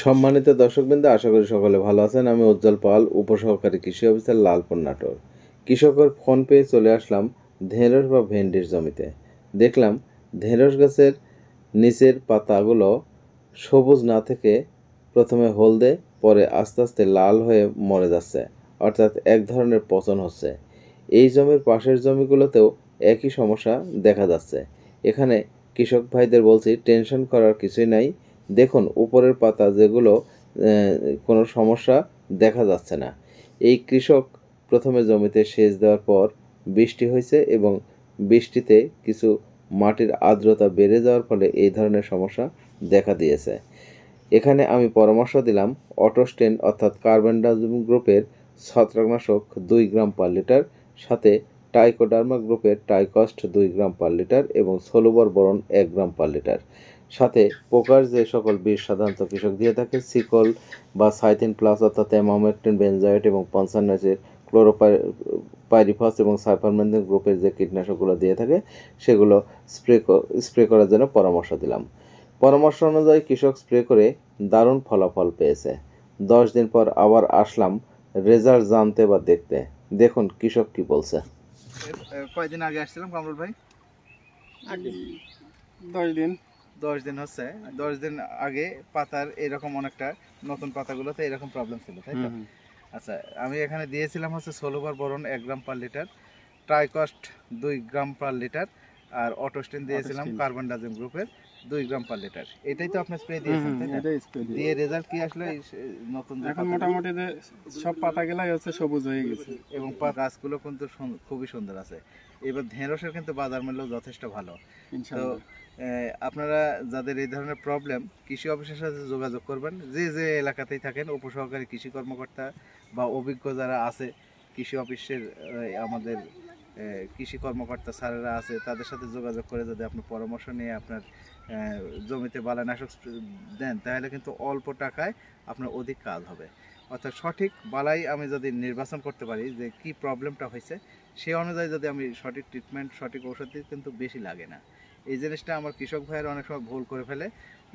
সম্মানিত দর্শকবৃন্দ, আশা করি সকলে ভালো আছেন। আমি উজ্জ্বল পাল, উপসহকারী কৃষি অফিসার, লালপুর, নাটোর। কৃষকের ফোন পেয়ে চলে আসলাম ঢেঁড়স বা ভেন্ডির জমিতে। দেখলাম ঢেঁড়স গাছের নিচের পাতাগুলো সবুজ না থেকে প্রথমে হলদে, পরে আস্তে আস্তে লাল হয়ে মরে যাচ্ছে, অর্থাৎ এক ধরনের পচন হচ্ছে। এই জমির পাশের জমিগুলোতেও একই সমস্যা দেখা যাচ্ছে। এখানে কৃষক ভাইদের বলছি, টেনশন করার কিছুই নাই। দেখুন উপরের পাতা যেগুলো কোনো সমস্যা দেখা যাচ্ছে না। এই কৃষক প্রথমে জমিতে সেচ দেওয়ার পর বৃষ্টি হয়েছে এবং বৃষ্টিতে কিছু মাটির আর্দ্রতা বেড়ে যাওয়ার ফলে এই ধরনের সমস্যা দেখা দিয়েছে। এখানে আমি পরামর্শ দিলাম অটোস্টেন অর্থাৎ কার্বেন্ডাজিম গ্রুপের ছত্রাকনাশক 2 গ্রাম পার লিটার, সাথে টাইকোডার্মা গ্রুপের টাইকস্ট 2 গ্রাম পার লিটার এবং সোলোবর বোরন 1 গ্রাম পার লিটার। সাথে পোকার যে সকল বিষ সাধারণত কৃষক দিয়ে থাকে, সিকল বা সাইথিন প্লাস অর্থাৎ অ্যামামেকটিন বেনজাইট এবং পঞ্চান্নজের ক্লোরোপাইরিফাস এবং সাইপারমেন্থিন গ্রুপের যে কীটনাশকগুলো দিয়ে থাকে সেগুলো স্প্রে করার জন্য পরামর্শ দিলাম। পরামর্শ অনুযায়ী কৃষক স্প্রে করে দারুণ ফলাফল পেয়েছে। 10 দিন পর আবার আসলাম রেজাল্ট জানতে বা দেখতে। দেখুন কৃষক কি বলছে। কয়দিন আগে আসছিলাম কামরুল ভাই? আগে 10 দিন। 10 দিন হচ্ছে। 10 দিন আগে পাতার এরকম অনেকটা নতুন পাতাগুলোতে এরকম প্রবলেম ছিল, তাই তো? আচ্ছা, আমি এখানে দিয়েছিলাম হচ্ছে সোলোবার বোরন 1 গ্রাম পার লিটার, ট্রাইকস্ট 2 গ্রাম পার লিটার, আর অটোস্টিন দিয়েছিলাম কার্বনডাজিম গ্রুপের 2 গ্রাম পার লিটার। এটাই তো আপনি স্প্রে দিয়েছেন, তাই না? দিয়ে রেজাল্ট কি আসলে? নতুন এখন মোটামুটি যে সব পাতাগুলাই হচ্ছে সবুজ হয়ে গেছে এবং গাছগুলো কিন্তু খুবই সুন্দর আছে। এবার ঢেঁড়সের কিন্তু বাজার মূল্য যথেষ্ট ভালো। তো আপনারা যাদের এই ধরনের প্রবলেম, কৃষি অফিসের সাথে যোগাযোগ করবেন। যে যে এলাকাতেই থাকেন, উপসহকারী কৃষি কর্মকর্তা বা অভিজ্ঞ যারা আছে কৃষি অফিসের, আমাদের কৃষি কর্মকর্তা স্যারেরা আছে, তাদের সাথে যোগাযোগ করে যদি আপনি পরামর্শ নিয়ে আপনার জমিতে বালাইনাশক দেন, তাহলে কিন্তু অল্প টাকায় আপনার অধিক কাজ হবে। অর্থাৎ সঠিক বালাই আমি যদি নির্বাচন করতে পারি যে কি প্রবলেমটা হয়েছে, সেই অনুযায়ী যদি আমি সঠিক ট্রিটমেন্ট, সঠিক ঔষধ দিই, কিন্তু বেশি লাগে না। এই জিনিসটা আমার কৃষক ভাইয়েরা অনেক সময় ভুল করে ফেলে,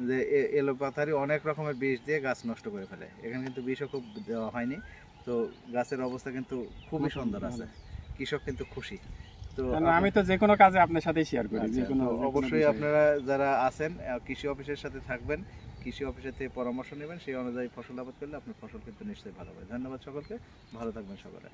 যে এলোপাথারি অনেক রকমের বিষ দিয়ে গাছ নষ্ট করে ফেলে। এখানে কিন্তু বিষও খুব দেওয়া হয়নি, তো গাছের অবস্থা কিন্তু খুবই সুন্দর আছে। কৃষক কিন্তু খুশি। তো আমি তো যে কোনো কাজে আপনার সাথে শেয়ার করি। যে কোনো অবশ্যই আপনারা যারা আছেন কৃষি অফিসের সাথে থাকবেন, কৃষি অফিসের থেকে পরামর্শ নেবেন, সেই অনুযায়ী ফসল আবাদ করলে আপনার ফসল কিন্তু নিশ্চয়ই ভালো হবে। ধন্যবাদ সকলকে, ভালো থাকবেন সকলে।